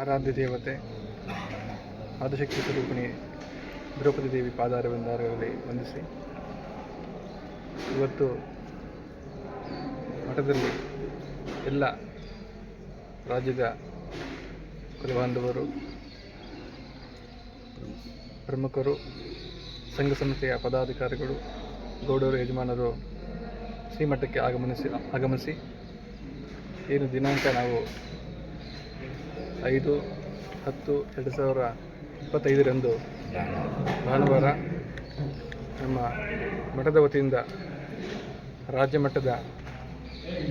ಆರಾಧ್ಯ ದೇವತೆ ಆದಿಶಕ್ತಿ ಸ್ವರೂಪಿಣಿ ದ್ರೌಪದಿ ದೇವಿ ಪಾದಾರವಿಂದರಲ್ಲಿ ವಂದಿಸಿ ಇವತ್ತು ಮಠದಲ್ಲಿ ಎಲ್ಲ ರಾಜ್ಯದ ಕುಲಬಾಂಧವರು ಪ್ರಮುಖರು ಸಂಘ ಸಂಸ್ಥೆಯ ಪದಾಧಿಕಾರಿಗಳು ಗೌಡರು ಯಜಮಾನರು ಶ್ರೀಮಠಕ್ಕೆ ಆಗಮಿಸಿ ಏನು ದಿನಾಂಕ ನಾವು 5/10/2025 ಭಾನುವಾರ ನಮ್ಮ ಮಠದ ವತಿಯಿಂದ ರಾಜ್ಯ ಮಟ್ಟದ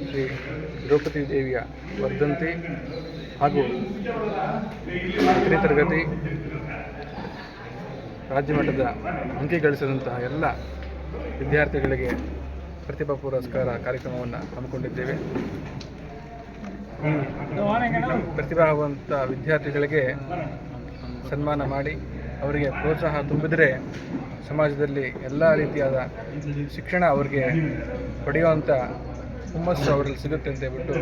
ಶ್ರೀ ದ್ರೌಪದಿ ದೇವಿಯ ವರ್ಧಂತಿ ಹಾಗೂ 10ನೇ ತರಗತಿ ರಾಜ್ಯ ಮಟ್ಟದ ಅಂಕಿ ಗಳಿಸಿದಂತಹ ಎಲ್ಲ ವಿದ್ಯಾರ್ಥಿಗಳಿಗೆ ಪ್ರತಿಭಾ ಪುರಸ್ಕಾರ ಕಾರ್ಯಕ್ರಮವನ್ನು ಹಮ್ಮಿಕೊಂಡಿದ್ದೇವೆ. ಈ ಪ್ರತಿಭಾವಂತ ವಿದ್ಯಾರ್ಥಿಗಳಿಗೆ ಸನ್ಮಾನ ಮಾಡಿ ಅವರಿಗೆ ಪ್ರೋತ್ಸಾಹ ತುಂಬಿದರೆ ಸಮಾಜದಲ್ಲಿ ಎಲ್ಲ ರೀತಿಯಾದ ಶಿಕ್ಷಣ ಅವರಿಗೆ ಪಡೆಯುವಂಥ ಹುಮ್ಮಸ್ಸು ಅವರಲ್ಲಿ ಸಿಗುತ್ತೆ ಅಂತ ಹೇಳ್ಬಿಟ್ಟು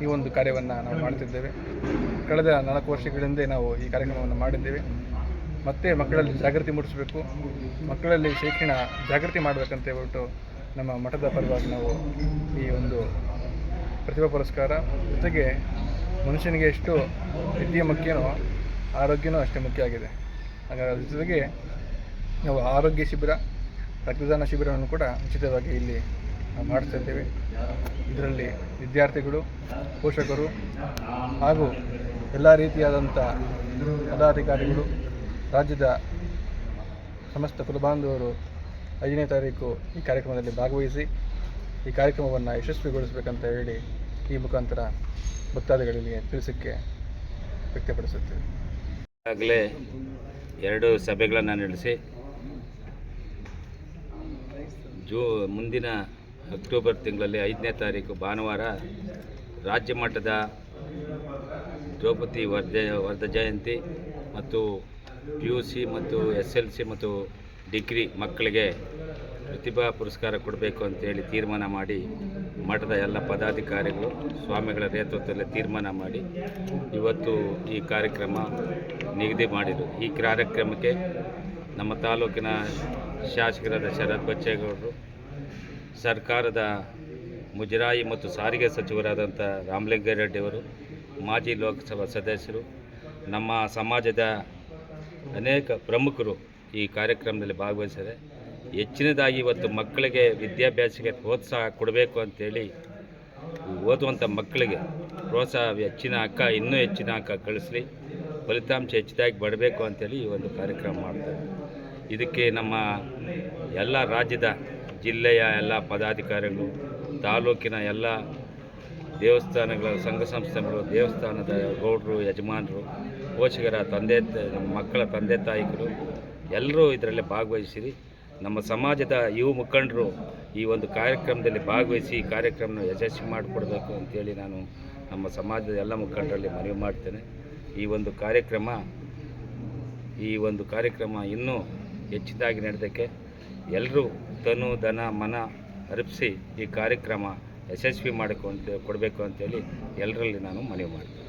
ಈ ಒಂದು ಕಾರ್ಯವನ್ನು ನಾವು ಮಾಡ್ತಿದ್ದೇವೆ. ಕಳೆದ 4 ವರ್ಷಗಳಿಂದ ನಾವು ಈ ಕಾರ್ಯಕ್ರಮವನ್ನು ಮಾಡಿದ್ದೇವೆ. ಮತ್ತೆ ಮಕ್ಕಳಲ್ಲಿ ಜಾಗೃತಿ ಮೂಡಿಸಬೇಕು, ಮಕ್ಕಳಲ್ಲಿ ಶಿಕ್ಷಣ ಜಾಗೃತಿ ಮಾಡಬೇಕಂತ ಹೇಳ್ಬಿಟ್ಟು ನಮ್ಮ ಮಠದ ಪರವಾಗಿ ನಾವು ಈ ಒಂದು ಪ್ರತಿಭಾ ಪುರಸ್ಕಾರ, ಜೊತೆಗೆ ಮನುಷ್ಯನಿಗೆ ಎಷ್ಟು ವಿದ್ಯೆ ಮುಖ್ಯನೋ ಆರೋಗ್ಯನೂ ಅಷ್ಟೇ ಮುಖ್ಯ ಆಗಿದೆ. ಹಾಗಾಗಿ ಅದ್ರ ಜೊತೆಗೆ ನಾವು ಆರೋಗ್ಯ ಶಿಬಿರ, ರಕ್ತದಾನ ಶಿಬಿರವನ್ನು ಕೂಡ ಉಚಿತವಾಗಿ ಇಲ್ಲಿ ನಾವು ಮಾಡ್ತಾ ಇದ್ದೇವೆ. ಇದರಲ್ಲಿ ವಿದ್ಯಾರ್ಥಿಗಳು, ಪೋಷಕರು ಹಾಗೂ ಎಲ್ಲ ರೀತಿಯಾದಂಥ ಪದಾಧಿಕಾರಿಗಳು, ರಾಜ್ಯದ ಸಮಸ್ತ ಕುಲಬಾಂಧವರು 5ನೇ ತಾರೀಕು ಈ ಕಾರ್ಯಕ್ರಮದಲ್ಲಿ ಭಾಗವಹಿಸಿ ಈ ಕಾರ್ಯಕ್ರಮವನ್ನು ಯಶಸ್ವಿಗೊಳಿಸಬೇಕಂತ ಹೇಳಿ ಈ ಮುಖಾಂತರ ಭಕ್ತಾದಿಗಳಿಗೆ ತಿಳಿಸಕ್ಕೆ ವ್ಯಕ್ತಪಡಿಸುತ್ತೇವೆ. ಈಗಾಗಲೇ 2 ಸಭೆಗಳನ್ನು ನಡೆಸಿ ಮುಂದಿನ ಅಕ್ಟೋಬರ್ ತಿಂಗಳಲ್ಲಿ 5ನೇ ತಾರೀಕು ಭಾನುವಾರ ರಾಜ್ಯ ಮಟ್ಟದ ದ್ರೌಪದಿ ವರ್ಧ ಜಯಂತಿ ಮತ್ತು PUC ಮತ್ತು SLC ಮತ್ತು ಡಿಗ್ರಿ ಮಕ್ಕಳಿಗೆ ಪ್ರತಿಭಾ ಪುರಸ್ಕಾರ ಕೊಡಬೇಕು ಅಂತೇಳಿ ತೀರ್ಮಾನ ಮಾಡಿ ಮಠದ ಎಲ್ಲ ಪದಾಧಿಕಾರಿಗಳು ಸ್ವಾಮಿಗಳ ನೇತೃತ್ವದಲ್ಲಿ ತೀರ್ಮಾನ ಮಾಡಿ ಇವತ್ತು ಈ ಕಾರ್ಯಕ್ರಮ ನಿಗದಿ ಮಾಡಿದರು. ಈ ಕಾರ್ಯಕ್ರಮಕ್ಕೆ ನಮ್ಮ ತಾಲೂಕಿನ ಶಾಸಕರಾದ ಶರತ್ ಬಚ್ಚೇಗೌಡರು, ಸರ್ಕಾರದ ಮುಜರಾಯಿ ಮತ್ತು ಸಾರಿಗೆ ಸಚಿವರಾದಂಥ ರಾಮಲಿಂಗಾರೆಡ್ಡಿಯವರು, ಮಾಜಿ ಲೋಕಸಭಾ ಸದಸ್ಯರು, ನಮ್ಮ ಸಮಾಜದ ಅನೇಕ ಪ್ರಮುಖರು ಈ ಕಾರ್ಯಕ್ರಮದಲ್ಲಿ ಭಾಗವಹಿಸಿದ್ದಾರೆ. ಹೆಚ್ಚಿನದಾಗಿ ಇವತ್ತು ಮಕ್ಕಳಿಗೆ ವಿದ್ಯಾಭ್ಯಾಸಕ್ಕೆ ಪ್ರೋತ್ಸಾಹ ಕೊಡಬೇಕು ಅಂತೇಳಿ ಓದುವಂಥ ಮಕ್ಕಳಿಗೆ ಪ್ರೋತ್ಸಾಹ ಇನ್ನೂ ಹೆಚ್ಚಿನ ಅಂಕ ಕಳಿಸಲಿ, ಫಲಿತಾಂಶ ಹೆಚ್ಚಿದಾಗಿ ಬರಬೇಕು ಅಂತೇಳಿ ಈ ಒಂದು ಕಾರ್ಯಕ್ರಮ ಮಾಡ್ತಾರೆ. ಇದಕ್ಕೆ ನಮ್ಮ ಎಲ್ಲ ರಾಜ್ಯದ ಜಿಲ್ಲೆಯ ಎಲ್ಲ ಪದಾಧಿಕಾರಿಗಳು, ತಾಲೂಕಿನ ಎಲ್ಲ ದೇವಸ್ಥಾನಗಳ ಸಂಘ ಸಂಸ್ಥೆಗಳು, ದೇವಸ್ಥಾನದ ಗೌಡರು, ಯಜಮಾನರು, ಪೋಷಕರ ಮಕ್ಕಳ ತಂದೆ ತಾಯಿಗಳು ಎಲ್ಲರೂ ಇದರಲ್ಲಿ ಭಾಗವಹಿಸಿರಿ. ನಮ್ಮ ಸಮಾಜದ ಯುವ ಮುಖಂಡರು ಈ ಒಂದು ಕಾರ್ಯಕ್ರಮದಲ್ಲಿ ಭಾಗವಹಿಸಿ ಈ ಕಾರ್ಯಕ್ರಮನ ಯಶಸ್ವಿ ಮಾಡಿಕೊಡ್ಬೇಕು ಅಂತೇಳಿ ನಾನು ನಮ್ಮ ಸಮಾಜದ ಎಲ್ಲ ಮುಖಂಡರಲ್ಲಿ ಮನವಿ ಮಾಡ್ತೇನೆ. ಈ ಒಂದು ಕಾರ್ಯಕ್ರಮ ಇನ್ನೂ ಹೆಚ್ಚಿದಾಗಿ ನಡೆದಕ್ಕೆ ಎಲ್ಲರೂ ತನು ಧನ ಮನ ಅರ್ಪಿಸಿ ಈ ಕಾರ್ಯಕ್ರಮ ಯಶಸ್ವಿ ಕೊಡಬೇಕು ಅಂತೇಳಿ ಎಲ್ಲರಲ್ಲಿ ನಾನು ಮನವಿ ಮಾಡ್ತೇನೆ.